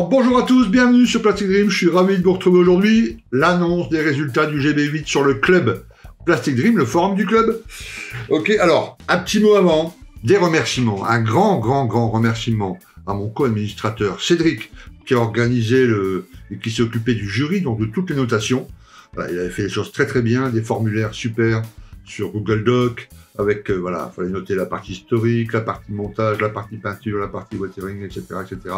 Alors, bonjour à tous, bienvenue sur Plastic Dream, je suis ravi de vous retrouver aujourd'hui. L'annonce des résultats du GB8 sur le club Plastic Dream, le forum du club. Ok, alors, un petit mot avant, des remerciements, un grand remerciement à mon co-administrateur Cédric, qui a organisé et qui s'est occupé du jury, donc de toutes les notations. Voilà, il avait fait les choses très bien, des formulaires super sur Google Doc, avec, voilà, il fallait noter la partie historique, la partie montage, la partie peinture, la partie watering, etc., etc.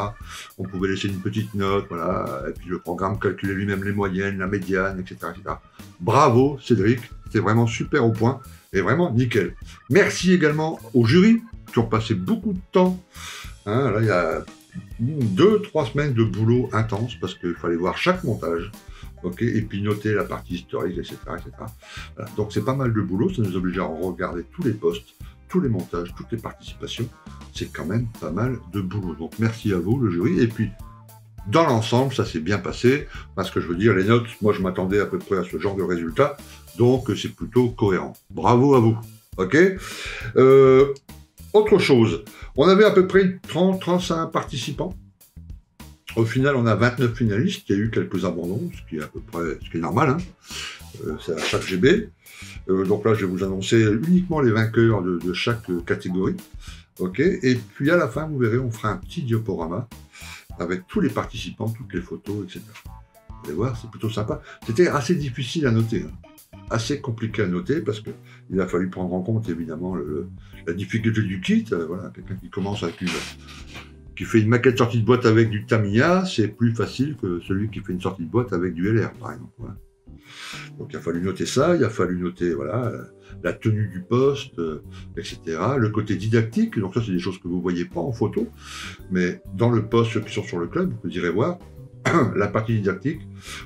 On pouvait laisser une petite note, voilà, et puis le programme calculait lui-même les moyennes, la médiane, etc., etc. Bravo, Cédric, c'était vraiment super au point, et vraiment nickel. Merci également aux jurys, qui ont passé beaucoup de temps. Hein, là, il y a 2-3 semaines de boulot intense, parce qu'il fallait voir chaque montage. Okay, et puis noter la partie historique, etc. etc. Voilà. Donc c'est pas mal de boulot, ça nous oblige à regarder tous les postes, tous les montages, toutes les participations. C'est quand même pas mal de boulot. Donc merci à vous, le jury. Et puis, dans l'ensemble, ça s'est bien passé. Parce que je veux dire, les notes, moi je m'attendais à peu près à ce genre de résultat. Donc c'est plutôt cohérent. Bravo à vous. Ok. Autre chose, on avait à peu près 30-35 participants. Au final, on a 29 finalistes, il y a eu quelques abandons, ce qui est à peu près, ce qui est normal, hein. C'est à chaque GB. Donc là, je vais vous annoncer uniquement les vainqueurs de chaque catégorie. Ok. Et puis à la fin, vous verrez, on fera un petit diaporama avec tous les participants, toutes les photos, etc. Vous allez voir, c'est plutôt sympa. C'était assez difficile à noter, hein. Assez compliqué à noter parce qu'il a fallu prendre en compte évidemment la difficulté du kit. Voilà, quelqu'un qui commence avec qui fait une maquette sortie de boîte avec du Tamiya, c'est plus facile que celui qui fait une sortie de boîte avec du LR, par exemple. Voilà. Donc il a fallu noter ça, il a fallu noter voilà, la tenue du poste, etc. Le côté didactique, donc ça c'est des choses que vous ne voyez pas en photo, mais dans le poste, ceux qui sont sur le club, vous irez voir la partie didactique,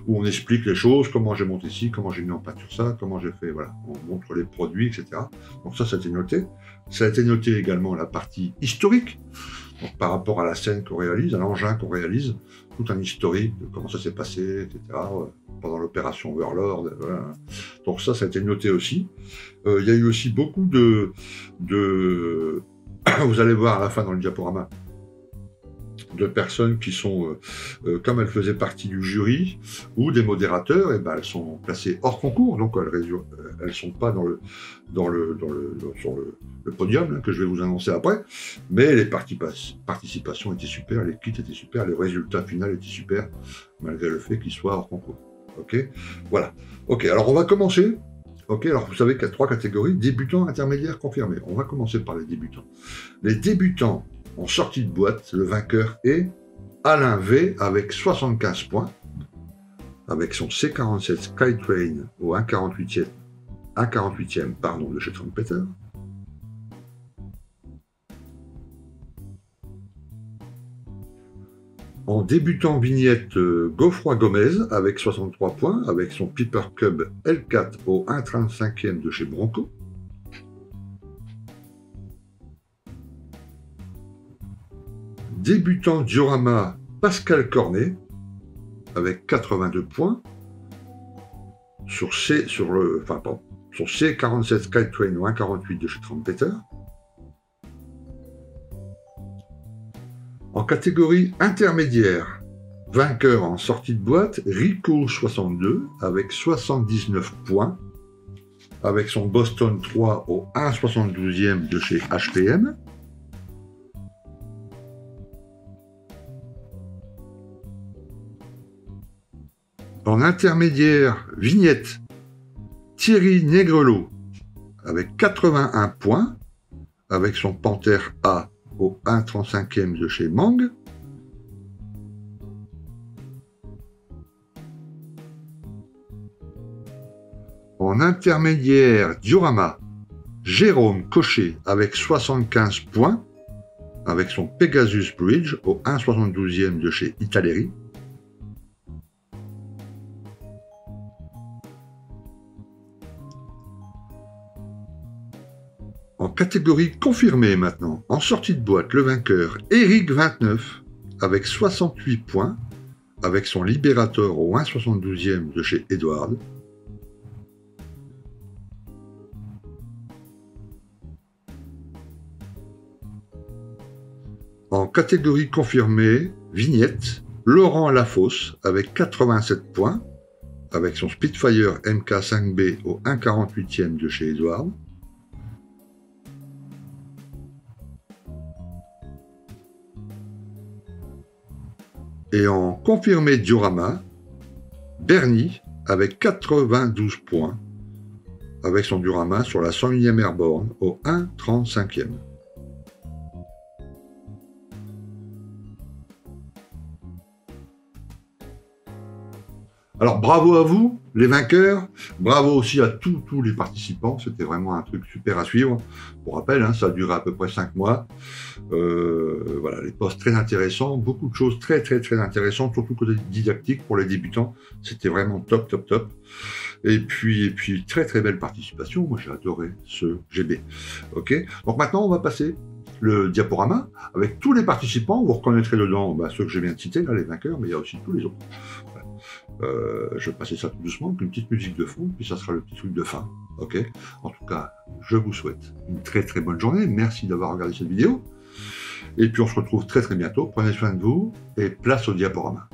où on explique les choses, comment j'ai monté ci, comment j'ai mis en peinture ça, comment j'ai fait, voilà, on montre les produits, etc. Donc ça a été noté. Ça a été noté également la partie historique, donc, par rapport à la scène qu'on réalise, à l'engin qu'on réalise, tout un historique de comment ça s'est passé, etc., pendant l'opération Overlord. Voilà. Donc ça a été noté aussi. Il y a eu aussi beaucoup de vous allez voir à la fin dans le diaporama, de personnes qui sont, comme elles faisaient partie du jury, ou des modérateurs, et ben elles sont placées hors concours, donc elles sont pas sur le podium, là, que je vais vous annoncer après, mais les participations étaient super, les kits étaient super, le résultat final était super, malgré le fait qu'ils soient hors concours. Ok, voilà. Ok, alors on va commencer. Ok, alors vous savez qu'il y a 3 catégories, débutants, intermédiaires, confirmés. On va commencer par les débutants. Les débutants en sortie de boîte, le vainqueur est Alain V avec 75 points, avec son C47 Skytrain au 1,48e de chez Trumpeter. En débutant vignette, Geoffroy Gomez avec 63 points, avec son Piper Cub L4 au 1,35e de chez Bronco. Débutant diorama, Pascal Cornet avec 82 points sur son C47 Skytrain au 1,48 de chez Trumpeter. En catégorie intermédiaire, vainqueur en sortie de boîte, Rico 62 avec 79 points, avec son Boston 3 au 1,72e de chez HPM. En intermédiaire, vignette, Thierry Negrelot avec 81 points, avec son Panther A au 1,35e de chez Mang. En intermédiaire, diorama, Jérôme Cochet avec 75 points, avec son Pegasus Bridge au 1,72e de chez Italeri. En catégorie confirmée maintenant, en sortie de boîte, le vainqueur, Eric 29, avec 68 points, avec son Liberator au 1,72e de chez Edward. En catégorie confirmée, vignette, Laurent Lafosse avec 87 points, avec son Spitfire MK5B au 1,48e de chez Edward. Et en confirmé diorama, Bernie avec 92 points, avec son diorama sur la 101e Airborne au 1,35e. Alors bravo à vous, les vainqueurs, bravo aussi à tous les participants, c'était vraiment un truc super à suivre. Pour rappel, hein, ça a duré à peu près 5 mois. Voilà, les posts très intéressants, beaucoup de choses très intéressantes, surtout côté didactique pour les débutants. C'était vraiment top. Et puis très belle participation, moi j'ai adoré ce GB. Ok, donc maintenant on va passer le diaporama avec tous les participants. Vous reconnaîtrez dedans ceux que je viens de citer, là, les vainqueurs, mais il y a aussi tous les autres. Voilà. Je vais passer ça tout doucement, avec une petite musique de fond, puis ça sera le petit truc de fin. Ok. En tout cas, je vous souhaite une très bonne journée. Merci d'avoir regardé cette vidéo. Et puis on se retrouve très bientôt. Prenez soin de vous et place au diaporama.